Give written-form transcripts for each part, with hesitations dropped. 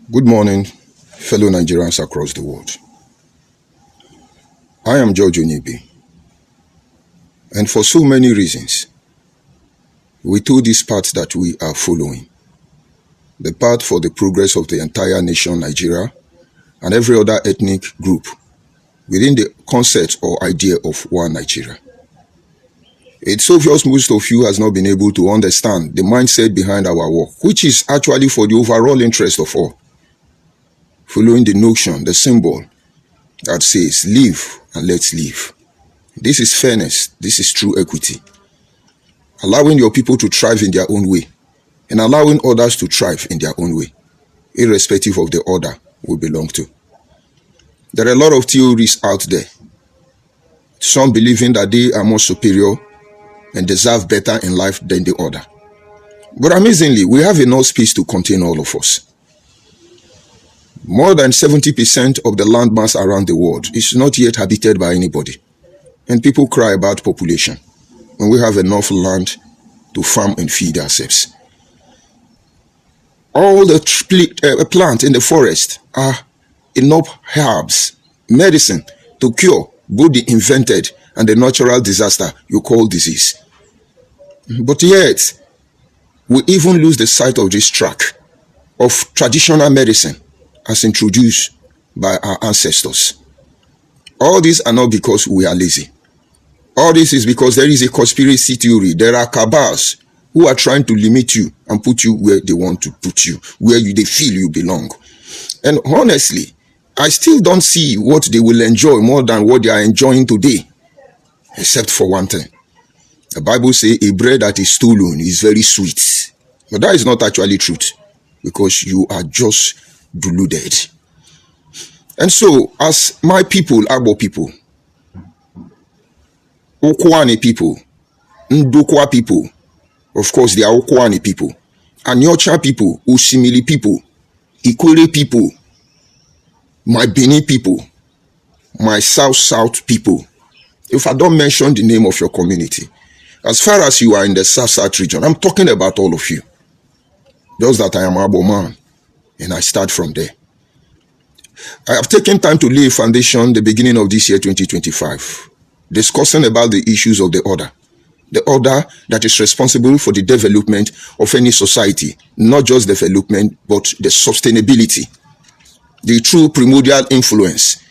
Good morning, fellow Nigerians across the world. I am George Onyebe, and for so many reasons, we took this path that we are following, the path for the progress of the entire nation, Nigeria, and every other ethnic group within the concept or idea of one Nigeria. It's obvious most of you has not been able to understand the mindset behind our work, which is actually for the overall interest of all, following the notion, the symbol that says, live and let's live. This is fairness. This is true equity. Allowing your people to thrive in their own way and allowing others to thrive in their own way, irrespective of the order we belong to. There are a lot of theories out there, some believing that they are more superior and deserve better in life than the other. But amazingly, we have enough space to contain all of us. More than 70% of the landmass around the world is not yet habited by anybody. And people cry about population when we have enough land to farm and feed ourselves. All the plants in the forest are enough herbs, medicine to cure both the invented and the natural disaster you call disease. But yet, we even lose the sight of this track of traditional medicine as introduced by our ancestors. All these are not because we are lazy. All this is because there is a conspiracy theory. There are cabals who are trying to limit you and put you where they want to put you, where they feel you belong. And honestly, I still don't see what they will enjoy more than what they are enjoying today, except for one thing. The Bible says a bread that is stolen is very sweet. But that is not actually truth, because you are just deluded. And so, as my people, Igbo people, Okwane people, Ndokwa people, of course they are Okwane people, Anyocha people, Osimili people, Ikwerre people, my Benin people, my South people. If I don't mention the name of your community, as far as you are in the South region, I'm talking about all of you. Just that I am Igbo man, and I start from there. I have taken time to lay a foundation the beginning of this year 2025, discussing about the issues of the order that is responsible for the development of any society, not just development, but the sustainability, the true primordial influence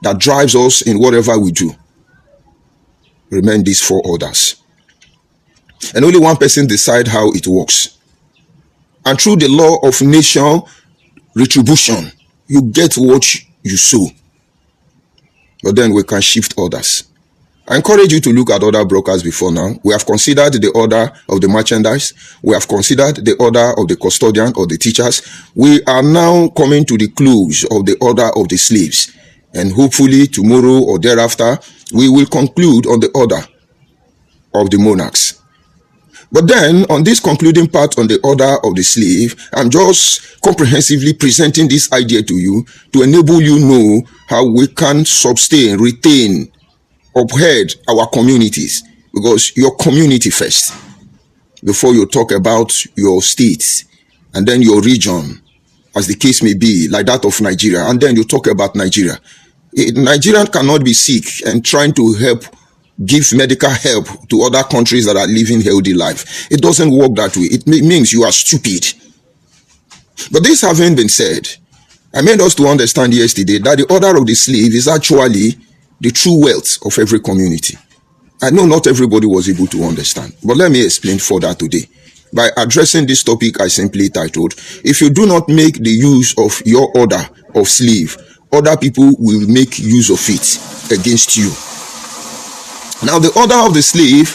that drives us in whatever we do. Remain these four orders. And only one person decides how it works. And through the law of nation retribution, you get what you sow. But then we can shift orders. I encourage you to look at other brokers before now. We have considered the order of the merchandise. We have considered the order of the custodian or the teachers. We are now coming to the close of the order of the slaves. And hopefully tomorrow or thereafter, we will conclude on the order of the monarchs. But then, on this concluding part on the order of the slave, I'm just comprehensively presenting this idea to you to enable you know how we can sustain, retain, uphold our communities. Because your community first, before you talk about your states, and then your region, as the case may be, like that of Nigeria, and then you talk about Nigeria. Nigerian cannot be sick and trying to help give medical help to other countries that are living healthy life. It doesn't work that way. It means you are stupid. But this having been said, I made us to understand yesterday that the order of the slave is actually the true wealth of every community. I know not everybody was able to understand, but let me explain further today. By addressing this topic, I simply titled, if you do not make the use of your order of slave, other people will make use of it against you. Now, the order of the slave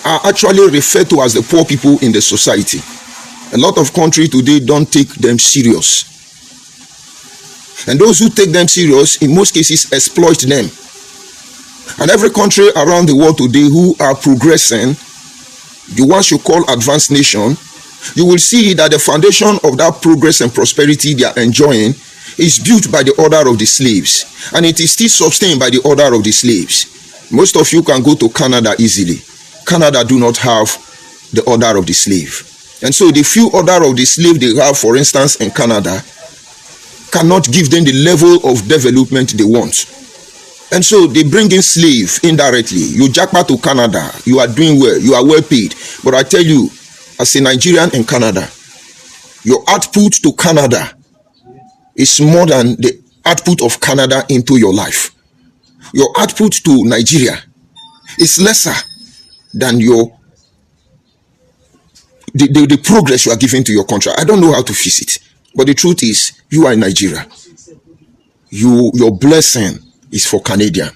are actually referred to as the poor people in the society. A lot of countries today don't take them serious. And those who take them serious, in most cases, exploit them. And every country around the world today who are progressing, the ones you call advanced nation, you will see that the foundation of that progress and prosperity they are enjoying is built by the order of the slaves. And it is still sustained by the order of the slaves. Most of you can go to Canada easily. Canada do not have the order of the slave. And so the few order of the slave they have, for instance, in Canada, cannot give them the level of development they want. And so they bring in slave indirectly. You jackpot to Canada, you are doing well, you are well paid. But I tell you, as a Nigerian in Canada, your output to Canada is more than the output of Canada into your life. Your output to Nigeria is lesser than the progress you are giving to your country. I don't know how to fix it, but the truth is, you are in Nigeria. Your blessing is for Canadian,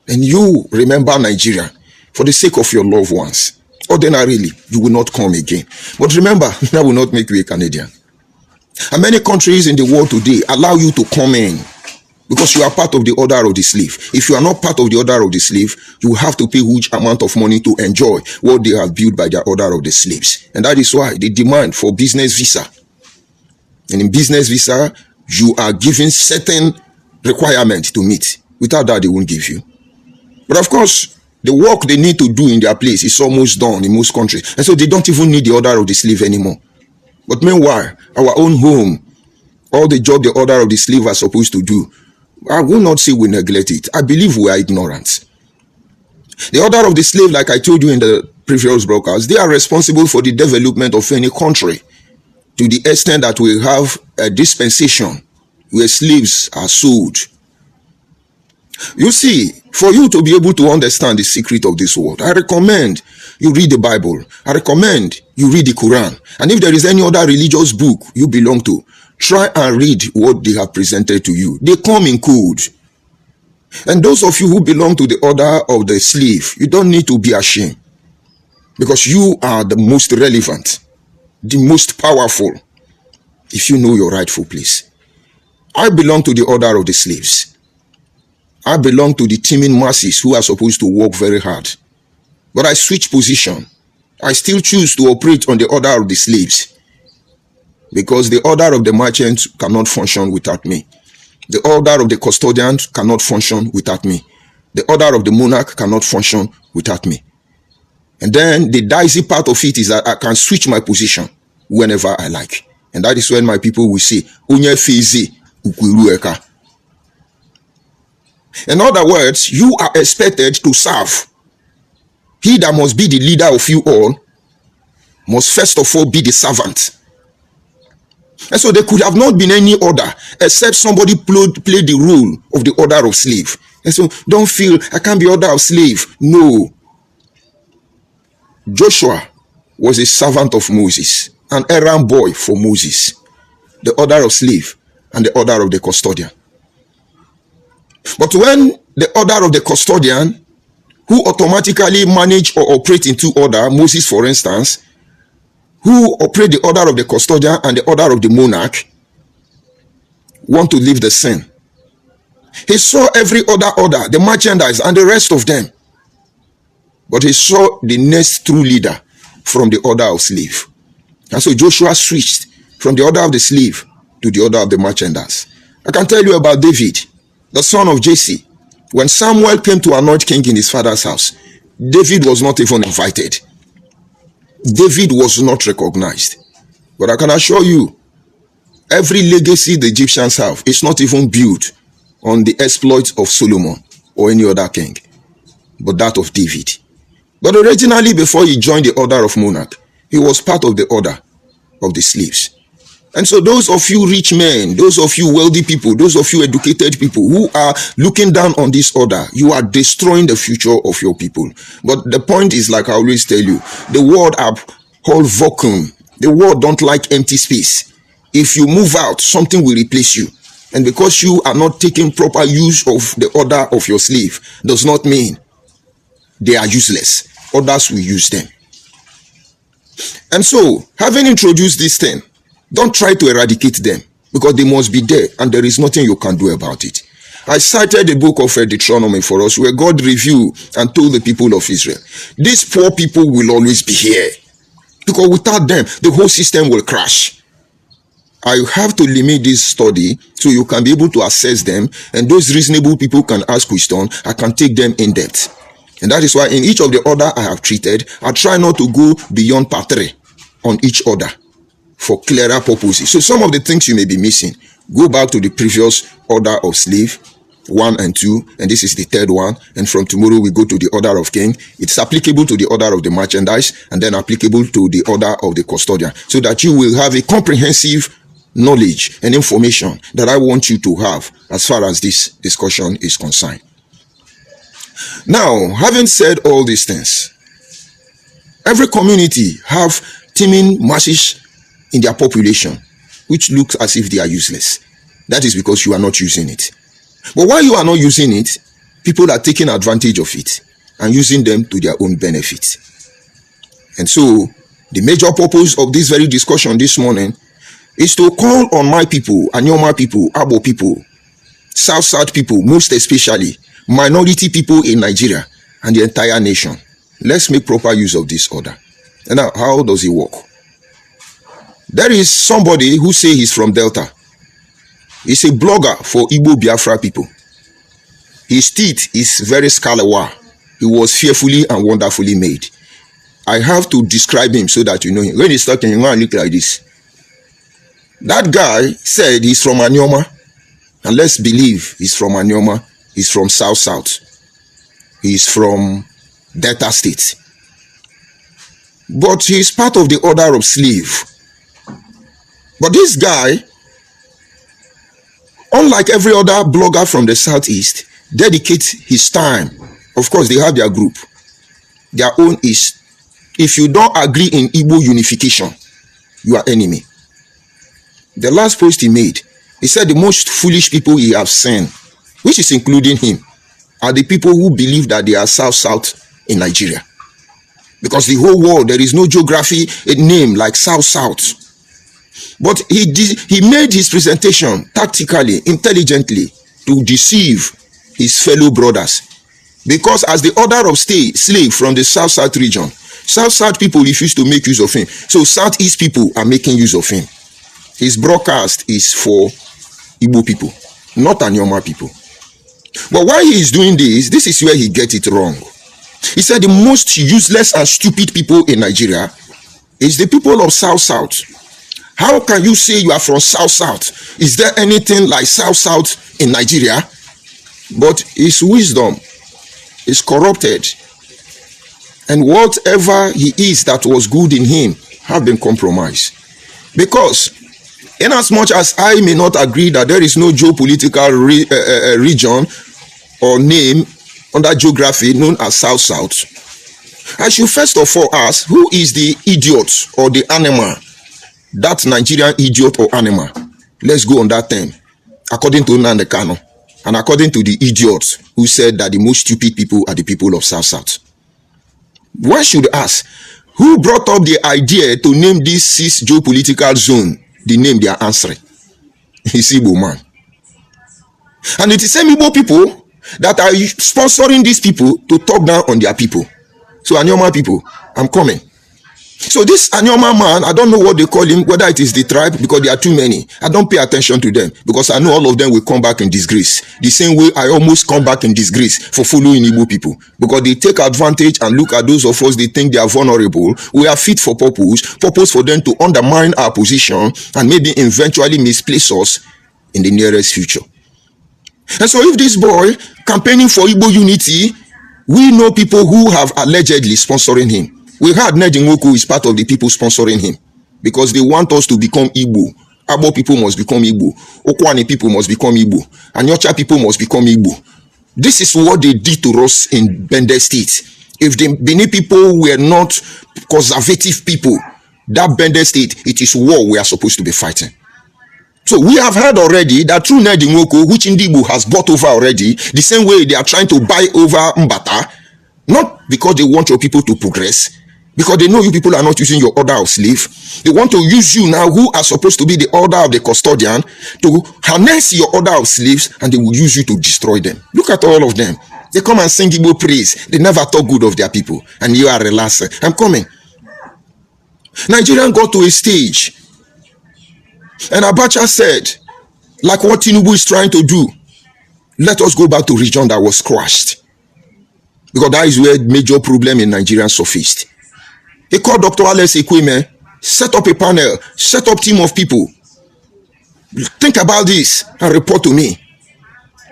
and you remember Nigeria for the sake of your loved ones. Ordinarily, you will not come again, but remember, that will not make you a Canadian. And many countries in the world today allow you to come in because you are part of the order of the slave. If you are not part of the order of the slave, you have to pay huge amount of money to enjoy what they have built by their order of the slaves. And that is why they demand for business visa. And in business visa, you are given certain requirements to meet. Without that, they won't give you. But of course, the work they need to do in their place is almost done in most countries. And so they don't even need the order of the slave anymore. But meanwhile, our own home, all the job the order of the slave are supposed to do, I will not say we neglect it. I believe we are ignorant. The order of the slave, like I told you in the previous broadcast, they are responsible for the development of any country to the extent that we have a dispensation where slaves are sold. You see, for you to be able to understand the secret of this world, I recommend you read the Bible. I recommend you read the Quran. And if there is any other religious book you belong to, try and read what they have presented to you. They come in code. And those of you who belong to the order of the slave, you don't need to be ashamed, because you are the most relevant, the most powerful, if you know your rightful place. I belong to the order of the slaves. I belong to the teeming masses who are supposed to work very hard. But I switch position. I still choose to operate on the order of the slaves, because the order of the merchants cannot function without me. The order of the custodian cannot function without me. The order of the monarch cannot function without me. And then the dicey part of it is that I can switch my position whenever I like. And that is when my people will say, Onye feze Ikwerre. In other words, you are expected to serve. He that must be the leader of you all must first of all be the servant. And so there could have not been any order except somebody played the role of the order of slave. And so don't feel I can't be order of slave. No. Joshua was a servant of Moses, an errand boy for Moses, the order of slave and the order of the custodian. But when the order of the custodian, who automatically manage or operate in two order, Moses for instance, who operate the order of the custodian and the order of the monarch, want to leave the scene. He saw every other order, the merchandise and the rest of them. But he saw the next true leader from the order of slave. And so Joshua switched from the order of the slave to the order of the merchandise. I can tell you about David, the son of Jesse. When Samuel came to anoint king in his father's house, David was not even invited. David was not recognized. But I can assure you, every legacy the Egyptians have is not even built on the exploits of Solomon or any other king, but that of David. But originally, before he joined the order of monarch, he was part of the order of the slaves. And so those of you rich men, those of you wealthy people, those of you educated people who are looking down on this order, you are destroying the future of your people. But the point is, like I always tell you, the world abhor vacuum. The world don't like empty space. If you move out, something will replace you. And because you are not taking proper use of the order of your slave, does not mean they are useless. Others will use them. And so, having introduced this thing, don't try to eradicate them, because they must be there and there is nothing you can do about it. I cited the book of Deuteronomy for us, where God revealed and told the people of Israel, these poor people will always be here, because without them, the whole system will crash. I have to limit this study so you can be able to assess them, and those reasonable people can ask questions. I can take them in depth. And that is why in each of the order I have treated, I try not to go beyond part 3 on each order, for clearer purposes. So some of the things you may be missing, go back to the previous order of slave 1 and 2, and this is the third one, and from tomorrow we go to the order of king. It's applicable to the order of the merchandise, and then applicable to the order of the custodian, so that you will have a comprehensive knowledge and information that I want you to have as far as this discussion is concerned. Now, having said all these things, every community have teeming masses in their population which looks as if they are useless. That is because you are not using it. But while you are not using it, people are taking advantage of it and using them to their own benefit. And so, the major purpose of this very discussion this morning is to call on my people, Anyoma people, Abo people, South people, most especially minority people in Nigeria and the entire nation. Let's make proper use of this order. And now, how does it work? There is somebody who say he's from Delta. He's a blogger for Igbo Biafra people. His teeth is very scalawa. He was fearfully and wonderfully made. I have to describe him so that you know him. When he's talking, he's going to look like this. That guy said he's from Anyoma. And let's believe he's from Anyoma. He's from South. He's from Delta State. But he's part of the order of slave. But this guy, unlike every other blogger from the Southeast, dedicates his time. Of course, they have their group. Their own is, if you don't agree in Igbo unification, you are enemy. The last post he made, he said the most foolish people he has seen, which is including him, are the people who believe that they are South in Nigeria. Because the whole world, there is no geography, a name like South. But he made his presentation tactically, intelligently, to deceive his fellow brothers. Because as the order of slave from the South region, South people refuse to make use of him. So Southeast people are making use of him. His broadcast is for Igbo people, not Anyoma people. But while he is doing this is where he gets it wrong. He said the most useless and stupid people in Nigeria is the people of South. How can you say you are from South? Is there anything like South in Nigeria? But his wisdom is corrupted. And whatever he is that was good in him have been compromised. Because in as much as I may not agree that there is no geopolitical region or name under geography known as South, I should first of all ask, who is the idiot or the animal? That Nigerian idiot or animal. Let's go on that term. According to Nnamdi Kanu, and according to the idiot who said that the most stupid people are the people of South. One should ask, who brought up the idea to name this 6th geopolitical zone the name they are answering? It's Igbo man. And it is same Igbo people that are sponsoring these people to talk down on their people. So Anyoma people, I'm coming. So this Anyoma man, I don't know what they call him, whether it is the tribe, because there are too many. I don't pay attention to them, because I know all of them will come back in disgrace. The same way I almost come back in disgrace for following Igbo people. Because they take advantage and look at those of us they think they are vulnerable. We are fit for purpose for them to undermine our position and maybe eventually misplace us in the nearest future. And so if this boy campaigning for Igbo unity, we know people who have allegedly sponsoring him. We heard Nedinwoku is part of the people sponsoring him because they want us to become Igbo. Abo people must become Igbo. Okwani people must become Igbo. Anyocha people must become Igbo. This is what they did to us in Bende State. If the Benin people were not conservative people, that Bende State, it is war we are supposed to be fighting. So we have heard already that through Nedinwoku, which Ndigbo has bought over already, the same way they are trying to buy over Mbata, not because they want your people to progress, because they know you people are not using your order of slave. They want to use you now, who are supposed to be the order of the custodian, to harness your order of slaves, and they will use you to destroy them. Look at all of them. They come and sing Igbo praise. They never talk good of their people. And you are relaxing. I'm coming. Nigerian got to a stage. And Abacha said, like what Tinubu is trying to do, let us go back to region that was crushed. Because that is where major problem in Nigeria surfaced. He called Dr. Ikwerre, set up a panel, set up team of people. Think about this and report to me.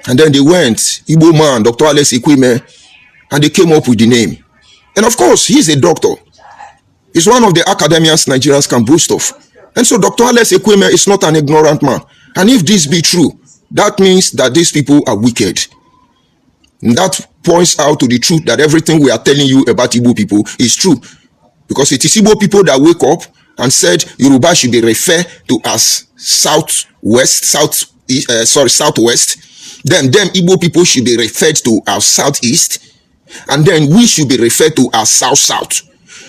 And then they went, Igbo man, Dr. Alex Ikwerre, and they came up with the name. And of course, he's a doctor. He's one of the academians Nigerians can boast of. And so Dr. Alex Ikwerre is not an ignorant man. And if this be true, that means that these people are wicked. And that points out to the truth that everything we are telling you about Igbo people is true. Because it is Igbo people that wake up and said Yoruba should be referred to as southwest. Then them Igbo people should be referred to as southeast. And then we should be referred to as south.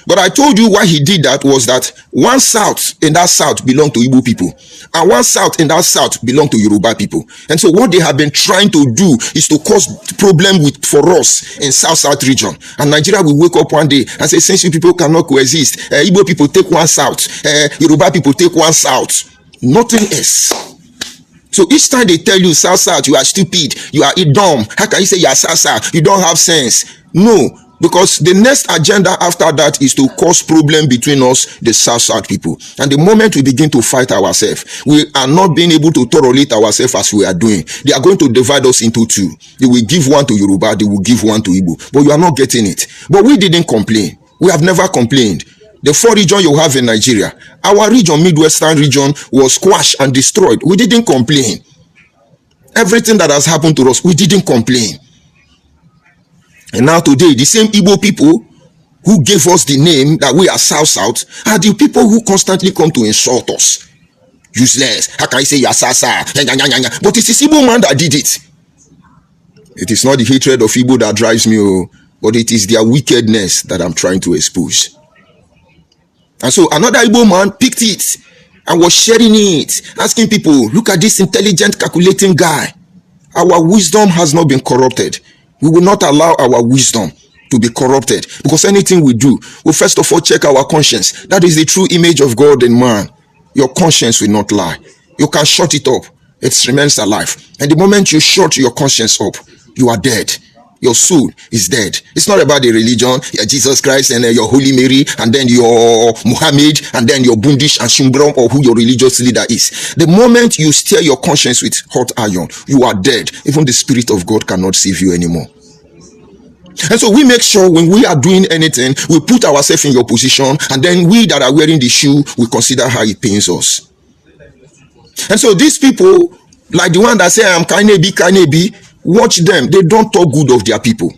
But I told you why he did that was that one south in that south belonged to Igbo people, and one south in that south belonged to Yoruba people. And so what they have been trying to do is to cause problem for us in south region. And Nigeria will wake up one day and say, since you people cannot coexist, Igbo people take one south, Yoruba people take one south, nothing else. So each time they tell you south, you are stupid, you are dumb. How can you say you are south? You don't have sense. No. Because the next agenda after that is to cause problem between us, the South people. And the moment we begin to fight ourselves, we are not being able to tolerate ourselves as we are doing. They are going to divide us into two. They will give one to Yoruba, they will give one to Igbo. But you are not getting it. But we didn't complain. We have never complained. The 4 regions you have in Nigeria, our region, Midwestern region, was squashed and destroyed. We didn't complain. Everything that has happened to us, we didn't complain. And now today, the same Igbo people who gave us the name that we are South are the people who constantly come to insult us. Useless. How can I say you are South? But it is Igbo man that did it. It is not the hatred of Igbo that drives me, but it is their wickedness that I'm trying to expose. And so another Igbo man picked it and was sharing it, asking people, look at this intelligent, calculating guy. Our wisdom has not been corrupted. We will not allow our wisdom to be corrupted, because anything we do, we first of all check our conscience. That is the true image of God in man. Your conscience will not lie. You can shut it up. It remains alive. And the moment you shut your conscience up, you are dead. Your soul is dead. It's not about the religion, your Jesus Christ and your Holy Mary, and then your Muhammad, and then your Bundish and Shumbrom, or who your religious leader is. The moment you stir your conscience with hot iron, you are dead. Even the Spirit of God cannot save you anymore. And so we make sure when we are doing anything, we put ourselves in your position, and then we that are wearing the shoe, we consider how it pains us. And so these people, like the one that say, I'm Kanebi, watch them. They don't talk good of their people.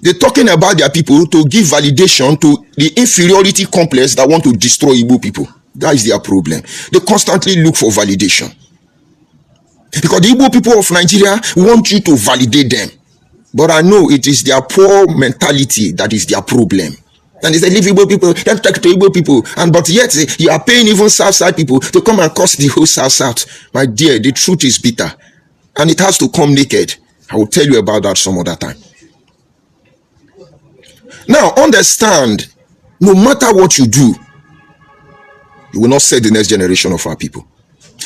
They're talking about their people to give validation to the inferiority complex that want to destroy Igbo people. That is their problem. They constantly look for validation. Because the Igbo people of Nigeria want you to validate them. But I know it is their poor mentality that is their problem. And they say, leave Igbo people, don't talk to Igbo people. And but yet, you are paying even South people to come and curse the whole South. My dear, the truth is bitter. And it has to come naked. I will tell you about that some other time. Now, understand, no matter what you do, you will not set the next generation of our people.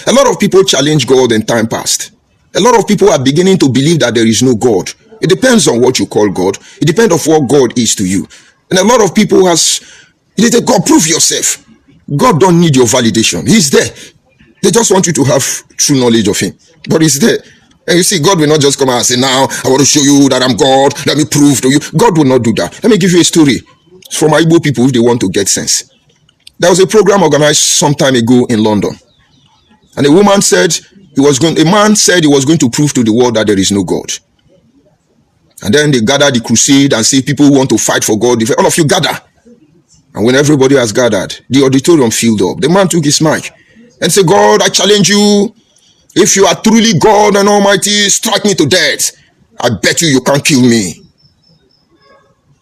A lot of people challenge God in time past. A lot of people are beginning to believe that there is no God. It depends on what you call God. It depends on what God is to you. And a lot of people you need to God, prove yourself. God don't need your validation. He's there. They just want you to have true knowledge of him. But he's there. And you see, God will not just come out and say, now, I want to show you that I'm God. Let me prove to you. God will not do that. Let me give you a story from Igbo people if they want to get sense. There was a program organized some time ago in London. And a man said he was going to prove to the world that there is no God. And then they gathered the crusade and say people who want to fight for God, all of you gather. And when everybody has gathered, the auditorium filled up. The man took his mic and said, God, I challenge you. If you are truly God and Almighty, strike me to death. I bet you can't kill me.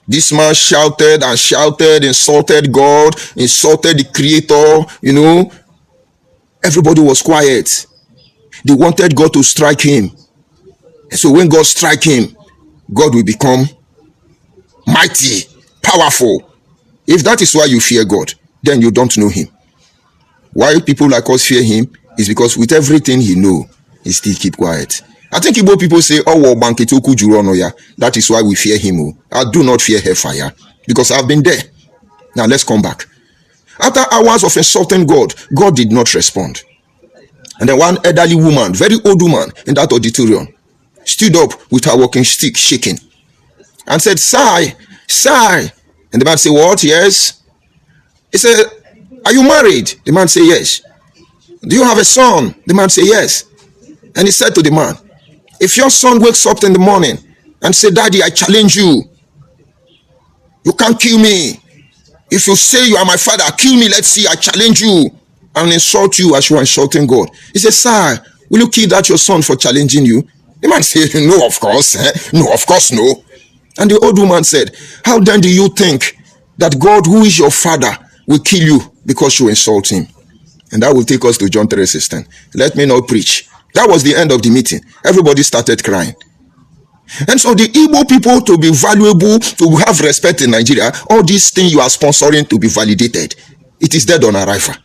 This man shouted and shouted, insulted God, insulted the Creator, Everybody was quiet. They wanted God to strike him. And so when God strike him, God will become mighty, powerful. If that is why you fear God, then you don't know him. Why people like us fear him is because with everything he know, he still keep quiet. I think Igbo people say, that is why we fear him. I do not fear hellfire because I've been there. Now let's come back. After hours of insulting God, God did not respond. And then one elderly woman, very old woman in that auditorium, stood up with her walking stick shaking and said, "Sigh, sigh." And the man said, "What? Yes." He said, "Are you married?" The man said, "Yes." "Do you have a son?" The man said, "Yes." And he said to the man, "If your son wakes up in the morning and say, 'Daddy, I challenge you. You can't kill me. If you say you are my father, kill me. Let's see. I challenge you and insult you as you are insulting God.'" He said, "Sir, will you kill that your son for challenging you?" The man said, "No, of course. No, of course, no." And the old woman said, "How then do you think that God, who is your father, will kill you because you insult him?" And that will take us to John 3:16. Let me not preach. That was the end of the meeting. Everybody started crying. And so the Igbo people, to be valuable, to have respect in Nigeria, all these things you are sponsoring to be validated, it is dead on arrival.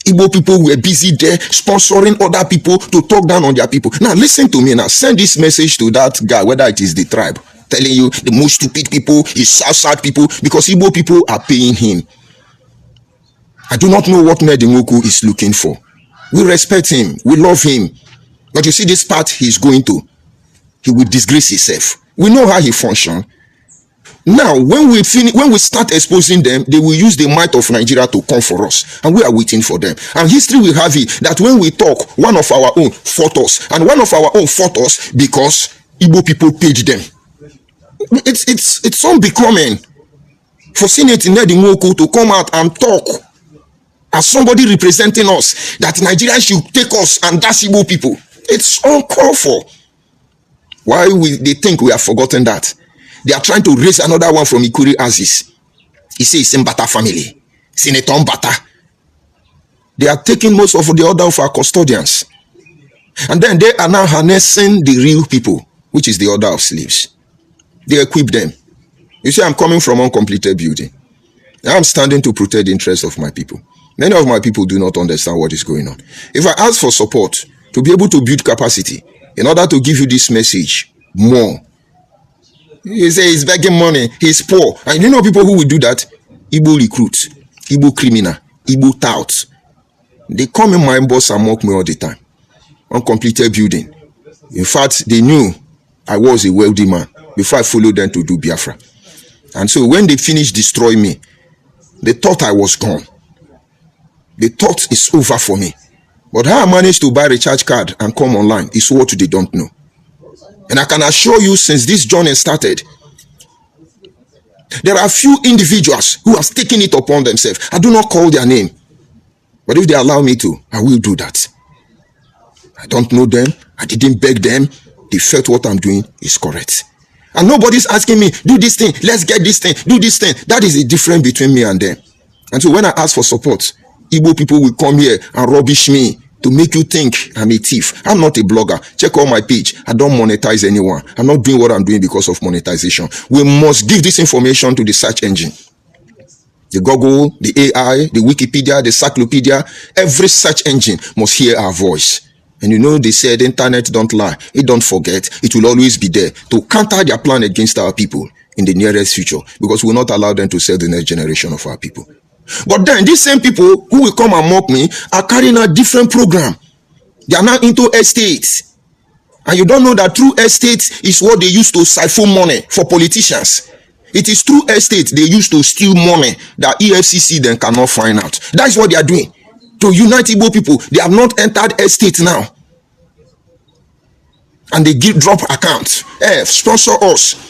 Igbo people were busy there sponsoring other people to talk down on their people. Now listen to me now. Send this message to that guy, whether it is the tribe, telling you the most stupid people is South people, because Igbo people are paying him. I do not know what Nedimoku is looking for. We respect him. We love him. But you see this path he's going to. He will disgrace himself. We know how he functions. Now, when we start exposing them, they will use the might of Nigeria to come for us. And we are waiting for them. And history will have it that when we talk, one of our own fought us. And one of our own fought us because Igbo people paid them. It's unbecoming for Senator Nedimoku to come out and talk as somebody representing us, that Nigeria should take us and dash Igbo people. It's uncalled for. Why they think we have forgotten that? They are trying to raise another one from Ikwerre Aziz. He says it's Mbata family. Senator Mbata. They are taking most of the order of our custodians. And then they are now harnessing the real people, which is the order of slaves. They equip them. You see, I'm coming from uncompleted building. I'm standing to protect the interests of my people. Many of my people do not understand what is going on. If I ask for support to be able to build capacity in order to give you this message more, you say he's begging money, he's poor. And you know people who will do that? Igbo recruits, Igbo criminal, Igbo touts. They come in my boss and mock me all the time. Uncompleted building. In fact, they knew I was a wealthy man before I followed them to do Biafra. And so when they finished destroying me, they thought I was gone. They thought it's over for me. But how I managed to buy a recharge card and come online is what they don't know. And I can assure you, since this journey started, there are few individuals who have taken it upon themselves. I do not call their name. But if they allow me to, I will do that. I don't know them. I didn't beg them. They felt what I'm doing is correct. And nobody's asking me, do this thing, let's get this thing, do this thing. That is the difference between me and them. And so when I ask for support, Igbo people will come here and rubbish me to make you think I'm a thief. I'm not a blogger. Check out my page. I don't monetize anyone. I'm not doing what I'm doing because of monetization. We must give this information to the search engine. The Google, the AI, the Wikipedia, the Cyclopedia, every search engine must hear our voice. And you know, they said the internet don't lie. It don't forget. It will always be there to counter their plan against our people in the nearest future, because we will not allow them to sell the next generation of our people. But then these same people who will come and mock me are carrying a different program. They are now into estates. And you don't know that through estates is what they use to siphon money for politicians. It is through estates they used to steal money that EFCC then cannot find out. That is what they are doing. To unite Igbo people, they have not entered estate now. And they drop accounts. Sponsor us.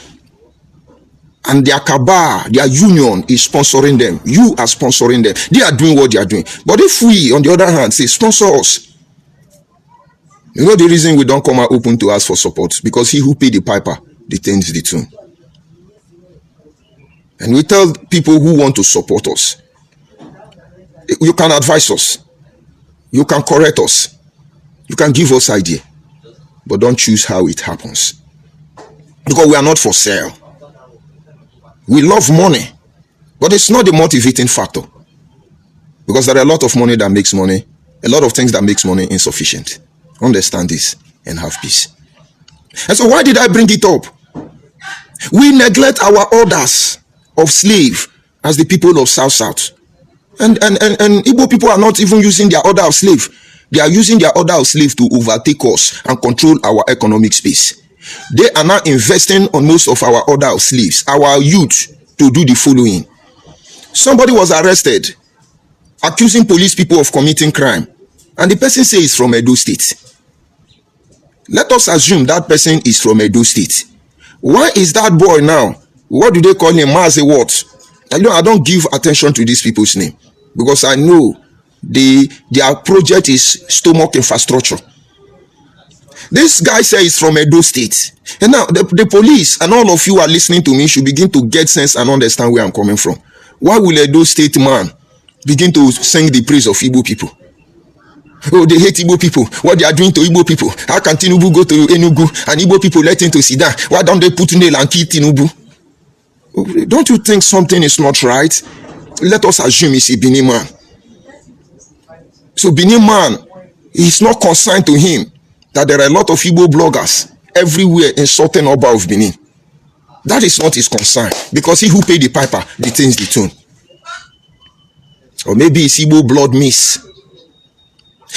And their cabal, their union is sponsoring them. You are sponsoring them. They are doing what they are doing. But if we, on the other hand, say, sponsor us, you know the reason we don't come out open to ask for support? Because he who paid the piper detains the tune. And we tell people who want to support us, you can advise us, you can correct us, you can give us idea, but don't choose how it happens. Because we are not for sale. We love money, but it's not the motivating factor. Because there are a lot of money that makes money, a lot of things that makes money insufficient. Understand this and have peace. And so why did I bring it up? We neglect our orders of slave as the people of South. And Igbo people are not even using their order of slave. They are using their order of slave to overtake us and control our economic space. They are now investing on most of our order of slaves, our youth, to do the following. Somebody was arrested accusing police people of committing crime, and the person says he's from Edo State. Let us assume that person is from Edo State. Why is that boy now? What do they call him? Mazi what? I don't give attention to these people's name because I know their project is stomach infrastructure. This guy says he's from Edo State. And now the police and all of you are listening to me should begin to get sense and understand where I'm coming from. Why will Edo State man begin to sing the praise of Igbo people? Oh, they hate Igbo people. What they are doing to Igbo people. How can Tinubu go to Enugu and Igbo people let him to sit down? Why don't they put nail and kill Tinubu? Don't you think something is not right? Let us assume he's a Benin man. So Benin man, it's not consigned to him that there are a lot of Igbo bloggers everywhere insulting Oba of Benin. That is not his concern, because he who paid the piper detains the tune. Or maybe it's Igbo blood miss.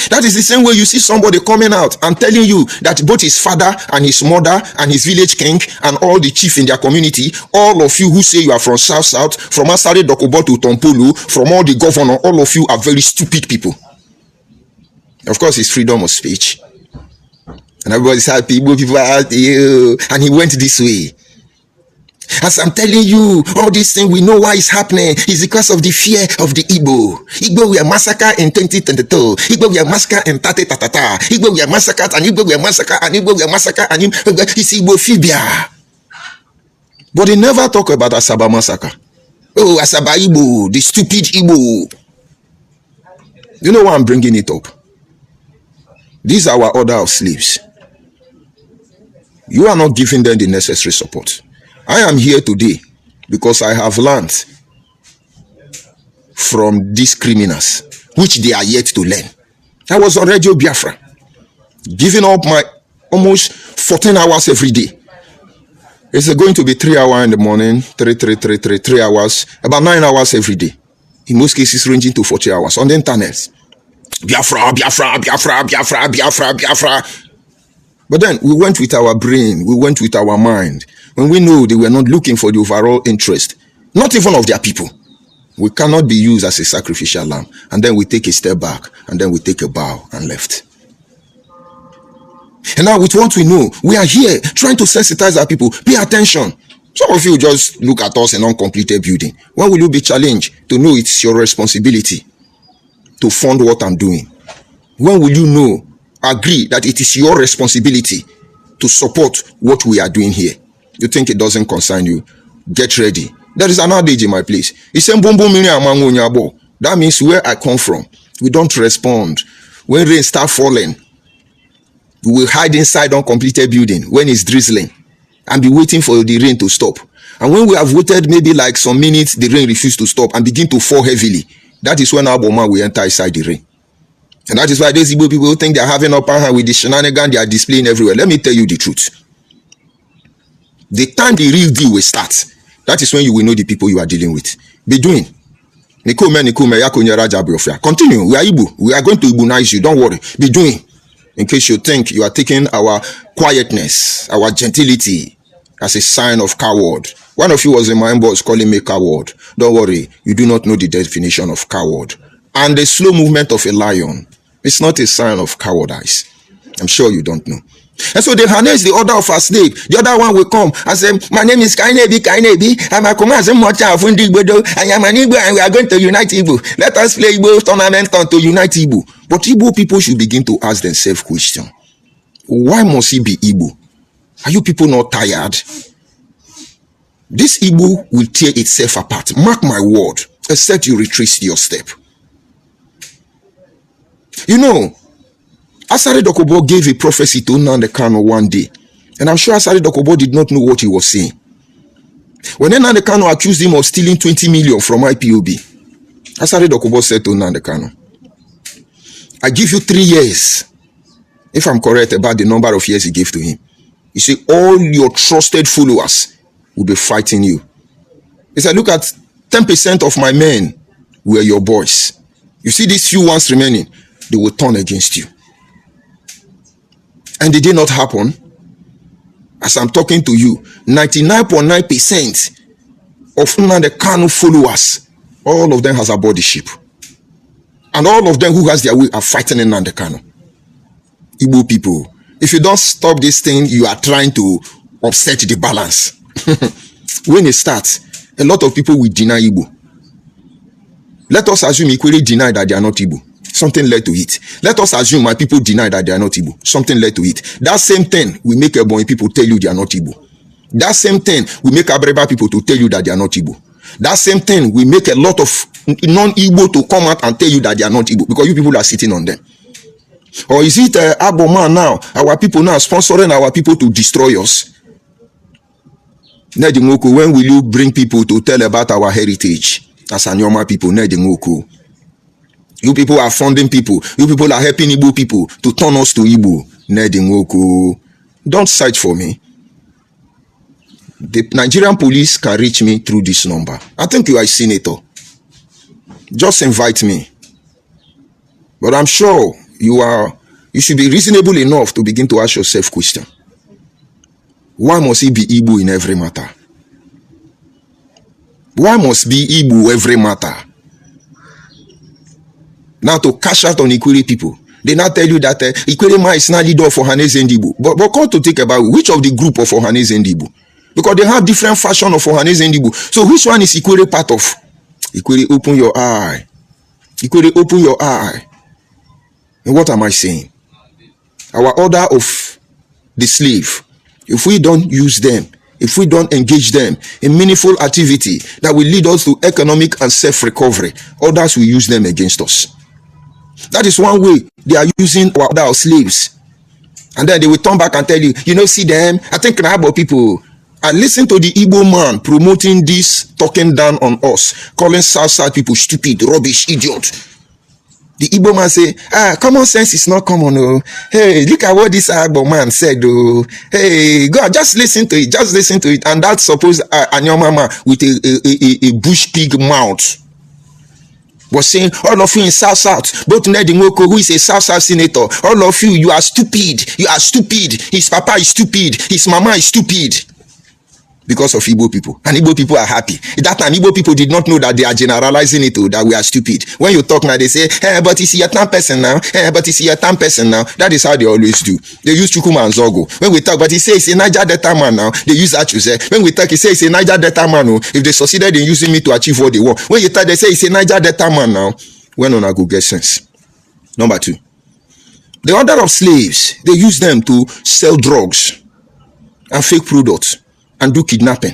That is the same way you see somebody coming out and telling you that both his father and his mother and his village king and all the chief in their community, all of you who say you are from South, from Asare Dokubo to Tompolu, from all the governor, all of you are very stupid people. Of course, it's freedom of speech. And everybody's happy, Igbo people are happy, and he went this way. As I'm telling you, all these things, we know why it's happening. It's because of the fear of the Igbo. Igbo were massacred in 2022. Igbo were massacred in 30. Igbo were massacred, and Igbo were massacred, and Igbo were massacred, and it's Igbophobia. But they never talk about Asaba massacre. Oh, Asaba Igbo, the stupid Igbo. You know why I'm bringing it up? These are our order of slaves. You are not giving them the necessary support. I am here today because I have learned from these criminals, which they are yet to learn. I was on Radio Biafra, giving up my almost 14 hours every day. It's going to be 3 hours in the morning, 3 hours, about 9 hours every day. In most cases, ranging to 40 hours on the internet. Biafra, Biafra, Biafra, Biafra, Biafra, Biafra. But then we went with our brain, we went with our mind. When we know they were not looking for the overall interest, not even of their people, we cannot be used as a sacrificial lamb. And then we take a step back, and then we take a bow and left. And now with what we know, we are here trying to sensitize our people. Pay attention. Some of you just look at us in uncompleted building. When will you be challenged to know it's your responsibility to fund what I'm doing? When will you know, agree that it is your responsibility to support what we are doing here? You think it doesn't concern you? Get ready. There is an adage in my place. It's that means where I come from, we don't respond. When rain start falling, we will hide inside uncompleted building when it's drizzling and be waiting for the rain to stop. And when we have waited maybe like some minutes, the rain refuses to stop and begin to fall heavily. That is when our bomber will enter inside the rain. And that is why these Igbo people think they are having upper hand with the shenanigans they are displaying everywhere. Let me tell you the truth. The time the real deal will start, that is when you will know the people you are dealing with. Be doing. Continue. We are Igbo. We are going to Igbonize you. Don't worry. Be doing. In case you think you are taking our quietness, our gentility as a sign of coward. One of you was in my inbox calling me coward. Don't worry. You do not know the definition of coward. And the slow movement of a lion is not a sign of cowardice. I'm sure you don't know. And so they harness the order of our slave. The other one will come and say, my name is Kainebi. I'm a command and I am an Igbo and we are going to unite Igbo. Let us play Igbo tournament to unite Igbo. But Igbo people should begin to ask themselves question. Why must he be Igbo? Are you people not tired? This Igbo will tear itself apart. Mark my word. Except you retrace your step. You know, Asare Dokubo gave a prophecy to Nnamdi Kanu one day. And I'm sure Asare Dokubo did not know what he was saying. When Nnamdi Kanu accused him of stealing 20 million from IPOB, Asare Dokubo said to Nnamdi Kanu, I give you 3 years. If I'm correct about the number of years he gave to him. He said, all your trusted followers will be fighting you. He said, look at 10% of my men were your boys. You see these few ones remaining, they will turn against you. And did it not happen? As I'm talking to you, 99.9% of Nnamdi Kanu followers, all of them has aboard the ship. And all of them who has their way are fighting Nnamdi Kanu. Igbo people, if you don't stop this thing, you are trying to upset the balance. When it starts, a lot of people will deny Igbo. Let us assume Ikwerre deny that they are not Igbo. Something led to it. Let us assume my people deny that they are not Igbo. Something led to it. That same thing will make Ebonyi people tell you they are not Igbo. That same thing will make Abreba people to tell you that they are not Igbo. That same thing will make a lot of non-Igbo to come out and tell you that they are not Igbo because you people are sitting on them. Or is it Agboma now? Our people now sponsoring our people to destroy us? When will you bring people to tell about our heritage as Anyoma people? You people are funding people. You people are helping Igbo people to turn us to Igbo. Don't search for me. The Nigerian police can reach me through this number. I think you are a senator. Just invite me. But I'm sure you should be reasonable enough to begin to ask yourself question. Why must he be Igbo in every matter? Why must be Igbo every matter? Now to cash out on Ikwerre people. They now tell you that Ikwerre man is not leader for Ohaneze and Igbo. But come to think about which of the group of Ohaneze and Igbo? Because they have different fashion of Ohaneze and Igbo. So which one is Ikwerre part of? Ikwerre, open your eye. Ikwerre, open your eye. And what am I saying? Our order of the slave, if we don't use them, if we don't engage them in meaningful activity that will lead us to economic and self-recovery, others will use them against us. That is one way they are using our order of slaves. And then they will turn back and tell you, see them. I think Nahabo people. And listen to the Igbo man promoting this, talking down on us, calling South people stupid, rubbish, idiot. The Igbo man say, common sense is not common. Oh. Hey, look at what this Igbo man said. Oh. Hey, God, just listen to it. Just listen to it. And that's supposed Anyoma man with a bush pig mouth was saying, all of you in South, both Nedi Nwoko, who is a South senator, all of you are stupid. You are stupid. His papa is stupid. His mama is stupid. Because of Igbo people. And Igbo people are happy. That time, Igbo people did not know that they are generalizing it, that we are stupid. When you talk now, they say, but it's your time person now. But it's your time person now. That is how they always do. They use Chukuma and Zogo. When we talk, but he says it's a Niger Delta man now. They use that, you say. When we talk, he says it's a Niger Delta man. Oh, if they succeeded in using me to achieve what they want. When you talk, they say it's a Niger Delta man now. When on a go get sense. Number two. The order of slaves, they use them to sell drugs and fake products and do kidnapping.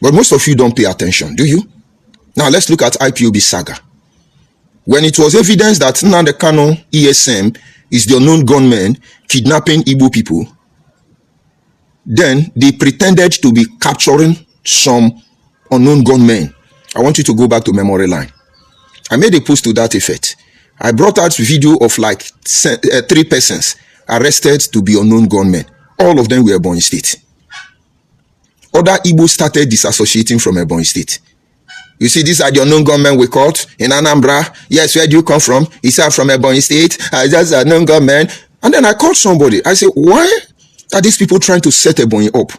But most of you don't pay attention, do you? Now let's look at IPOB saga. When it was evidence that Nnamdi Kanu ESM is the unknown gunman kidnapping Igbo people, then they pretended to be capturing some unknown gunmen. I want you to go back to memory line. I made a post to that effect. I brought out a video of like 3 persons arrested to be unknown gunmen. All of them were Ebonyi State. Other Igbos started disassociating from Ebonyi State. You see, these are the unknown gunmen we caught in Anambra. Yes, where do you come from? He said, from Ebonyi State. Just an unknown gunmen. And then I called somebody. I said, why are these people trying to set Ebonyi up?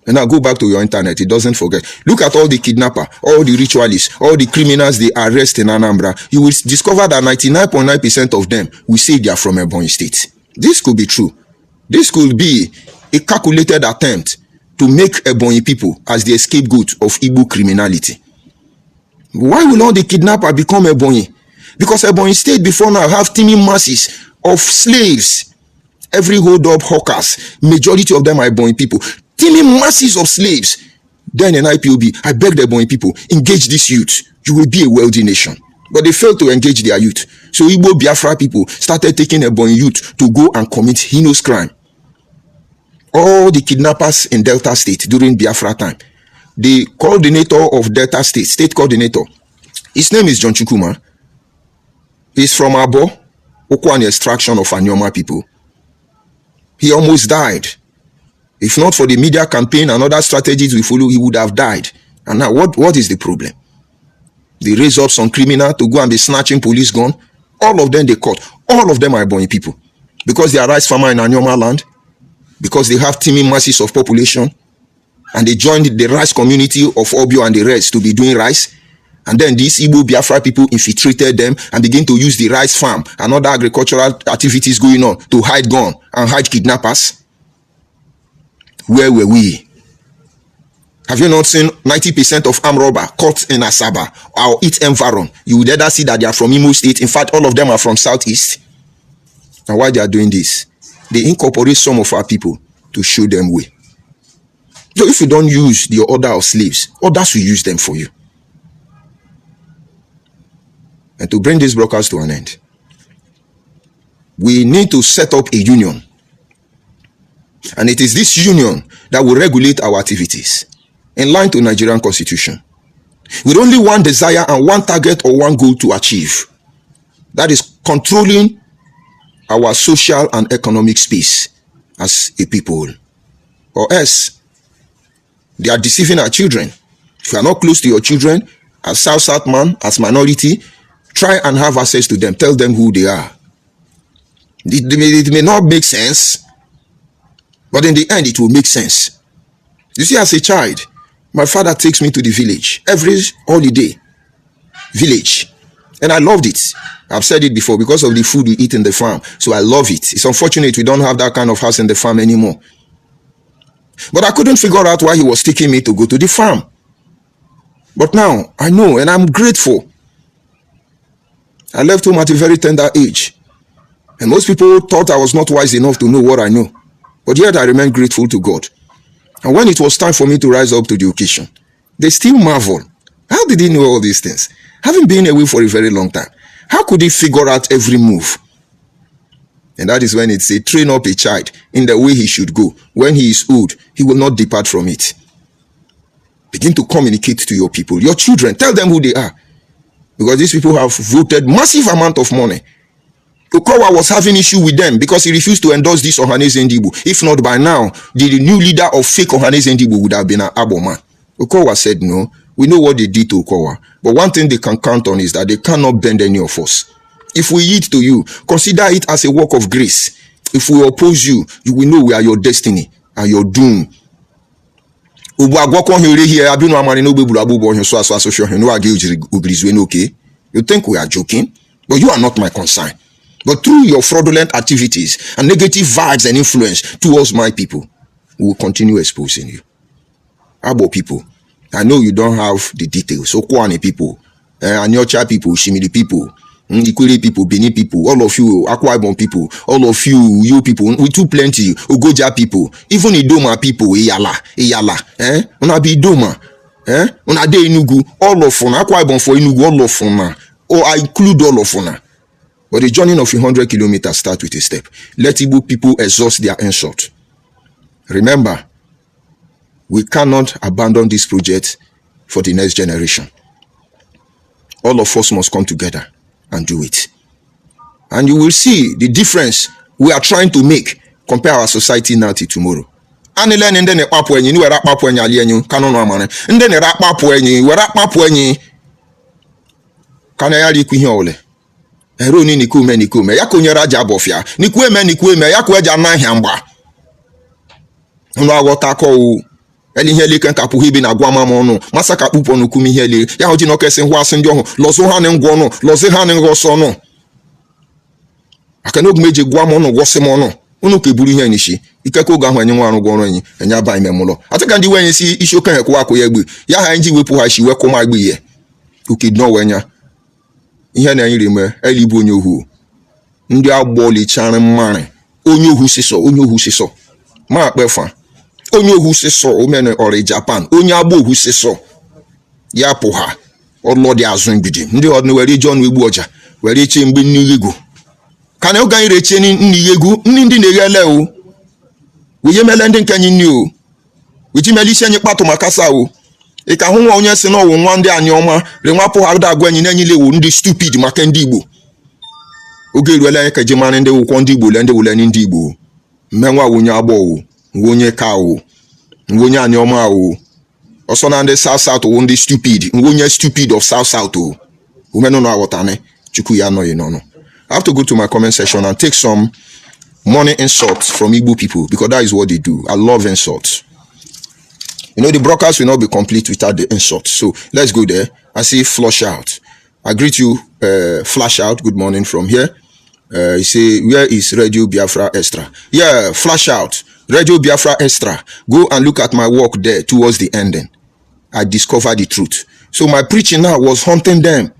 And now go back to your internet. It doesn't forget. Look at all the kidnappers, all the ritualists, all the criminals they arrest in Anambra. You will discover that 99.9% of them will say they are from Ebonyi State. This could be true. This could be a calculated attempt to make Ebonyi people as the scapegoat of Igbo criminality. Why will all the kidnappers become Ebonyi? Because Ebonyi State before now have teeming masses of slaves. Every hold-up hawkers, majority of them are Ebonyi people. Teeming masses of slaves. Then in IPOB, I beg the Ebonyi people, engage this youth. You will be a wealthy nation. But they failed to engage their youth. So Igbo Biafra people started taking Ebonyi youth to go and commit heinous crime. All the kidnappers in Delta State during Biafra time, the coordinator of Delta State, state coordinator, his name is John Chukuma. He's from Abo, Okwane extraction of Anyoma people. He almost died. If not for the media campaign and other strategies we follow, he would have died. And now what is the problem? They raise up some criminal to go and be snatching police gun. All of them they caught. All of them are Ebonyi people. Because they are rice farmer in Anyoma land. Because they have teeming masses of population. And they joined the rice community of Obio and the rest to be doing rice. And then these Igbo Biafra people infiltrated them and begin to use the rice farm and other agricultural activities going on to hide gun and hide kidnappers. Where were we? Have you not seen 90% of armed robber caught in Asaba or its environ? You would either see that they are from Imo State. In fact, all of them are from Southeast. And why they are doing this? They incorporate some of our people to show them way. So if you don't use the order of slaves, others will use them for you. And to bring these brokers to an end, we need to set up a union. And it is this union that will regulate our activities in line to Nigerian Constitution. With only one desire and one target or one goal to achieve. That is controlling our social and economic space as a people. Or else, they are deceiving our children. If you are not close to your children, as South man, as minority, try and have access to them. Tell them who they are. It may not make sense, but in the end, it will make sense. You see, as a child, my father takes me to the village every holiday. Village. And I loved it. I've said it before because of the food we eat in the farm. So I love it. It's unfortunate we don't have that kind of house in the farm anymore. But I couldn't figure out why he was taking me to go to the farm. But now I know and I'm grateful. I left home at a very tender age. And most people thought I was not wise enough to know what I know. But yet I remain grateful to God. And when it was time for me to rise up to the occasion, they still marvel. How did he know all these things? Having been away for a very long time, how could he figure out every move? And that is when it says, train up a child in the way he should go. When he is old, he will not depart from it. Begin to communicate to your people, your children. Tell them who they are. Because these people have voted massive amount of money. Ikwerre was having issue with them because he refused to endorse this Ohanaeze Ndigbo. If not by now, the new leader of fake Ohanaeze Ndigbo would have been an Aboma. Ikwerre said no. We know what they did to Ikwerre. But one thing they can count on is that they cannot bend any of us. If we yield to you, consider it as a work of grace. If we oppose you, you will know we are your destiny and your doom. You think we are joking? But you are not my concern. But through your fraudulent activities and negative vibes and influence towards my people, we will continue exposing you. Abo people, I know you don't have the details. Okwane people, Anyocha people, Shimili people, Ikwerre people, Benin people, all of you, Akwa Ibom people, all of you people, we too plenty, Ogoja people, even Idoma people, Iyala, Una be Idoma, Una de Enugu, all of Una, Akwa Ibom for Enugu, all of Una, or I include all of Una. But the journey of 100 kilometers starts with a step. Let Igbo people exhaust their insult. Remember, we cannot abandon this project for the next generation. All of us must come together and do it. And you will see the difference we are trying to make compare our society now to tomorrow. And then in the papu enyi, we rap papu enyi alienyu, kanon amane. And then rap papu enyi, we rap papu enyi. Kanayali kuhiole. Eroni nikume yako nyera jabofia nikume yako eja na hiamba no agota ko eli hele kan kapu hibi na gwama mono masaka pupo no kumi hele ya hoji no kese ho asen jo ho lozo ha ne ngwo no lozo ha ne ngoso no akano gmeje gwama no wose mo no unu ke buru ihe nishi ikeko ga ho anyi nwa ru gwo anyi enya ban memulo ataka ndi wenyi si ishokan he ko akoya gbe ya ha nji wepu ha shi we ko ma gbe ye ukidno wenya ihe na nyiri me elibu onye ohu ndị agboli chara mmare onye ohu siso ma pefa onye ohu siso o mene ori Japan onye agbo ohu siso ya pụ ha olodi azun gbidi ndị odnu were John wegbu oja were eche mgbe nnighego kana oga ire eche nnighego ndị na-eghele o we mele ndị nkanyi nni o we ji mele isi anyị kpatu makasa o Ika hunwa onye si no nwa ndị anyị ọma renwapo ha da agwanyi na nyile wo ndị stupid maka ndị Igbo oge ruele anyị ka jemane ndị wukwo ndị Igbo le ndị wule ndị Igbo mmenwa wonye agbo wo wonye ka wo wonye anyị ọma wo Also, now the South one the stupid. Unye stupid of South. Oh. Women don't know what I know. I have to go to my comment section and take some money insults from Igbo people because that is what they do. I love insults. You know, the broadcast will not be complete without the insults. So let's go there. I see flush out. I greet you, flash out. Good morning from here. You say, where is Radio Biafra Extra? Yeah, flash out. Radio Biafra Extra. Go and look at my work there towards the ending. I discovered the truth. So my preaching now was haunting them.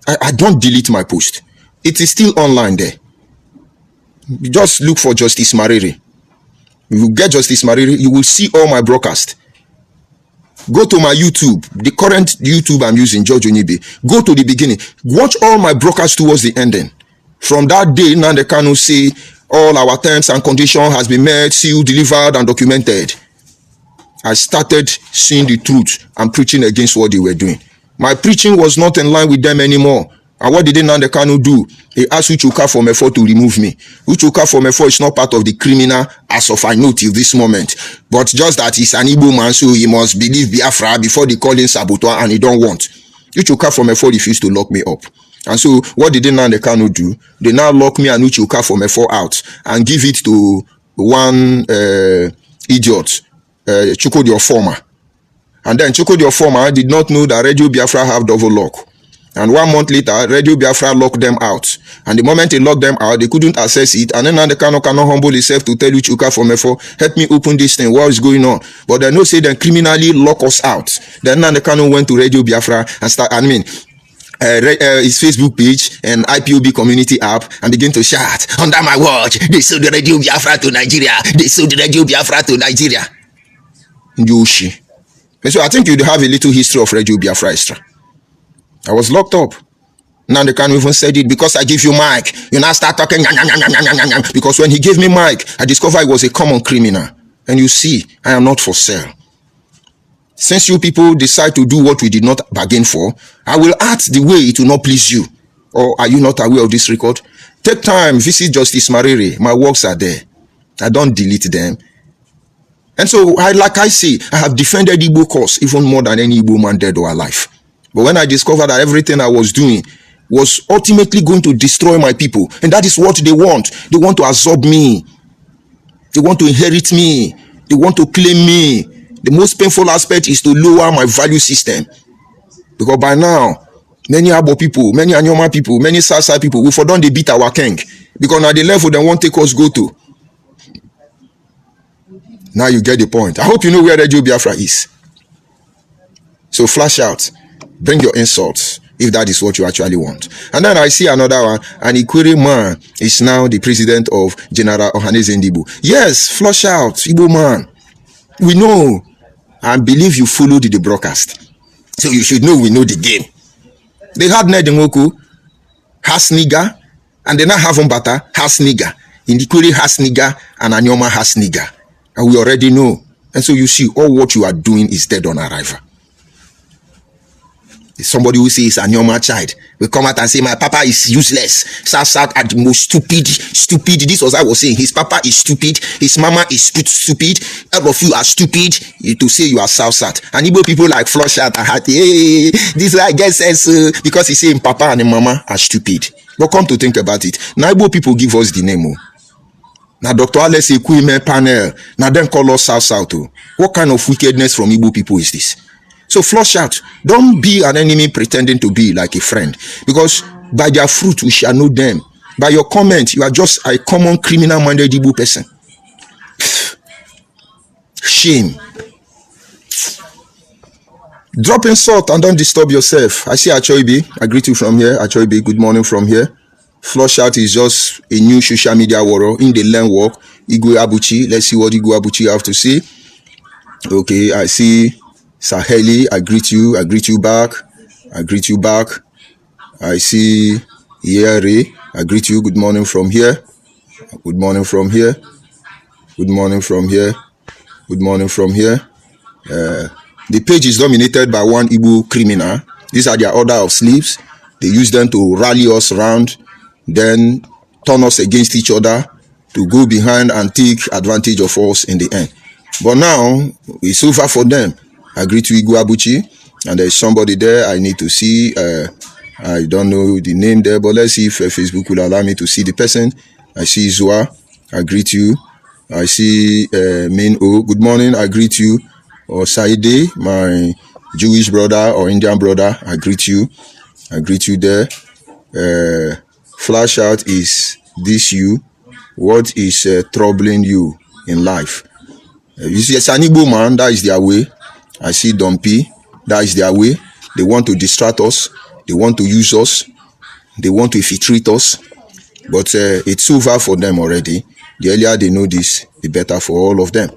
I don't delete my post. It is still online there. Just look for Justice Mariri. If you get Justice Mariri, you will see all my broadcasts. Go to my YouTube, the current YouTube I'm using, George Onibe. Go to the beginning. Watch all my broadcasts towards the ending. From that day, Nnamdi Kanu say all our terms and conditions has been met, sealed, delivered, and documented. I started seeing the truth and preaching against what they were doing. My preaching was not in line with them anymore. And what did Nnamdi Kanu do? He asked Uchuka from Efo to remove me. Uchuka from Efo is not part of the criminal as of I know till this moment. But just that he's an Igbo man, so he must believe Biafra before they call him saboteur, and he don't want. Uchuka from Efo refused to lock me up. And so what did Nnamdi Kanu do? They now lock me and Uchuka from Efo out and give it to one idiot, Chukwudi Ofoma. And then Chukwudi Ofoma did not know that Radio Biafra have double lock. And 1 month later, Radio Biafra locked them out. And the moment they locked them out, they couldn't access it. And then Nnamdi Kanu cannot humble himself to tell Uchuka from Efo, help me open this thing, what is going on? But they no say they criminally lock us out. Then Nnamdi Kanu went to Radio Biafra and his Facebook page and IPOB community app and begin to shout, under my watch, they sold the Radio Biafra to Nigeria. They sold the Radio Biafra to Nigeria. Yoshi. And so I think you'd have a little history of Radio Biafra Extra. I was locked up. Now they can't even say it because I give you mic. You now start talking. Because when he gave me mic, I discovered I was a common criminal. And you see, I am not for sale. Since you people decide to do what we did not bargain for, I will act the way it will not please you. Or are you not aware of this record? Take time, visit Justice Mariri. My works are there. I don't delete them. And so, like I say, I have defended Igbo cause even more than any Igbo man dead or alive. But when I discovered that everything I was doing was ultimately going to destroy my people, and that is what they want. They want to absorb me. They want to inherit me. They want to claim me. The most painful aspect is to lower my value system. Because by now, many Abo people, many Anyoma people, many Sasa people, we for done they beat our king. Because now the level they won't take us go to. Now you get the point. I hope you know where Radio Biafra is. So flash out. Bring your insults if that is what you actually want. And then I see another one. An Ikwerre man is now the president of General Ohaneze Ndigbo. Yes, flush out, Igbo man. We know and believe you followed the broadcast. So you should know we know the game. They had Nedimoku, has nigger, and they now have Mbata, has nigger. In Ikwerre has nigger, and Anyoma has nigger. And we already know. And so you see, all what you are doing is dead on arrival. Somebody who says Anyoma child will come out and say, my papa is useless. South are the most stupid. This was I was saying. His papa is stupid. His mama is stupid. All of you are stupid. To say you are South. And Igbo people like flush out and heart. Hey, this I guess says because he's saying papa and mama are stupid. But come to think about it. Now Igbo people give us the name. Now Dr. Alex Ikwerre panel. Now then call us South. What kind of wickedness from Igbo people is this? So flush out. Don't be an enemy pretending to be like a friend. Because by their fruit we shall know them. By your comment, you are just a common criminal-minded Igbo person. Shame. Drop insult and don't disturb yourself. I see Achoibi. I greet you from here. Achoibi, good morning from here. Flush out is just a new social media warrior in the land work. Igwe Abuchi. Let's see what Igwe Abuchi have to say. Okay, I see Saheli. I greet you. I greet you back. I greet you back. I see Ikwerre. I greet you. Good morning from here. Good morning from here. Good morning from here. Good morning from here. The page is dominated by one Igbo criminal. These are their order of slaves. They use them to rally us around, then turn us against each other to go behind and take advantage of us in the end. But now, it's over for them. I greet you, Iguabuchi. And there's somebody there I need to see. I don't know the name there, but let's see if Facebook will allow me to see the person. I see Zua. I greet you. I see Min O. Good morning. I greet you. Or Saide, my Jewish brother or Indian brother. I greet you. I greet you there. Flash out, is this you? What is troubling you in life? You see, it's an Igbo man, that is their way. I see Dumpy, that is their way. They want to distract us. They want to use us. They want to infiltrate us. But it's over for them already. The earlier they know this, the better for all of them.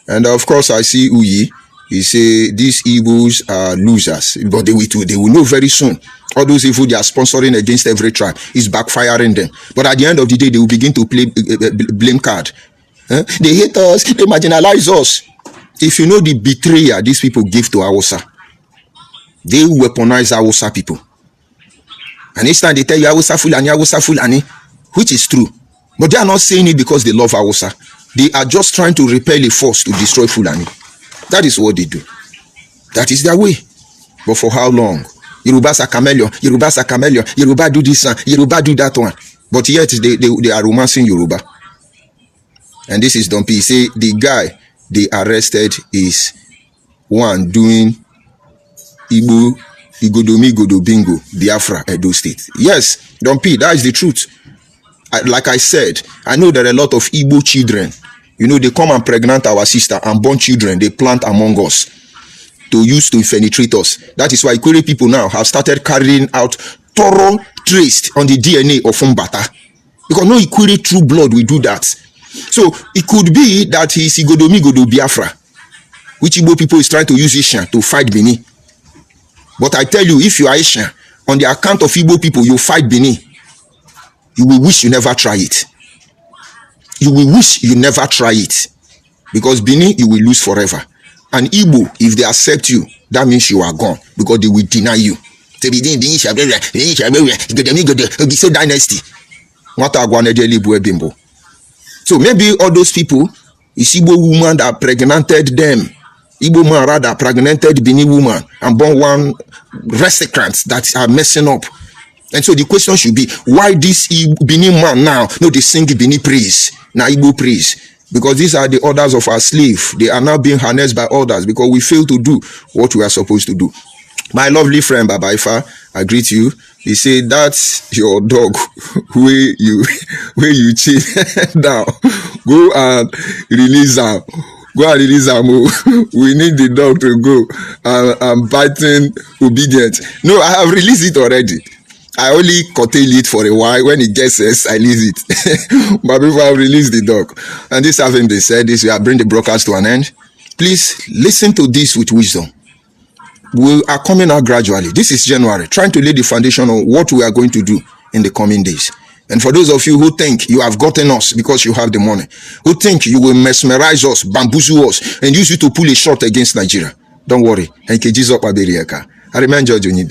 And of course, I see Uyi. He say these Igbos are losers, but they will know very soon. All those evil they are sponsoring against every tribe is backfiring them. But at the end of the day, they will begin to play blame card. They hate us, they marginalize us. If you know the betrayal these people give to Hausa, they weaponize Hausa people. And each time they tell you Hausa Fulani, which is true. But they are not saying it because they love Hausa. They are just trying to repel a force to destroy Fulani. That is what they do. That is their way. But for how long? Yorubas are chameleon, Yorubas are chameleon, Yoruba do this one, Yoruba do that one. But yet they are romancing Yoruba. And this is Dumpy. He say the guy they arrested is one doing Igodomi Godo Bingo, Biafra, Edo State. Yes, Dumpy, that is the truth. Like I said, I know there are a lot of Igbo children. You know, they come and pregnant our sister and born children they plant among us to use to penetrate us. That is why Ikwerre people now have started carrying out thorough trace on the DNA of Umbata. Because no Ikwerre true blood will do that. So it could be that he is Igodomi Godo Biafra, which Igbo people is trying to use Asian to fight Benin. But I tell you, if you are Asian, on the account of Igbo people, you fight Benin, you will wish you never try it. You will wish you never try it. Because Benin, you will lose forever. And Igbo, if they accept you, that means you are gone. Because they will deny you. So dynasty. So maybe all those people, is Igbo woman that pregnated them. Igbo man rather pregnated Benin woman and born one recalcitrant that are messing up. And so the question should be, why this Benin man now, no, they sing Benin praise, now Igbo praise? Because these are the orders of our slave. They are now being harnessed by others because we fail to do what we are supposed to do. My lovely friend Baba Ifa, I greet you. He said, that's your dog where you chain down. Go and release him. Go and release him. We need the dog to go. I'm biting obedient. No, I have released it already. I only curtail it for a while. When it gets us, I leave it. But before I release the dog. And this having been said, this will bring the broadcast to an end. Please listen to this with wisdom. We are coming out gradually. This is January, trying to lay the foundation on what we are going to do in the coming days. And for those of you who think you have gotten us because you have the money, who think you will mesmerize us, bamboozle us, and use you to pull a shot against Nigeria, don't worry. I remain George Onibe.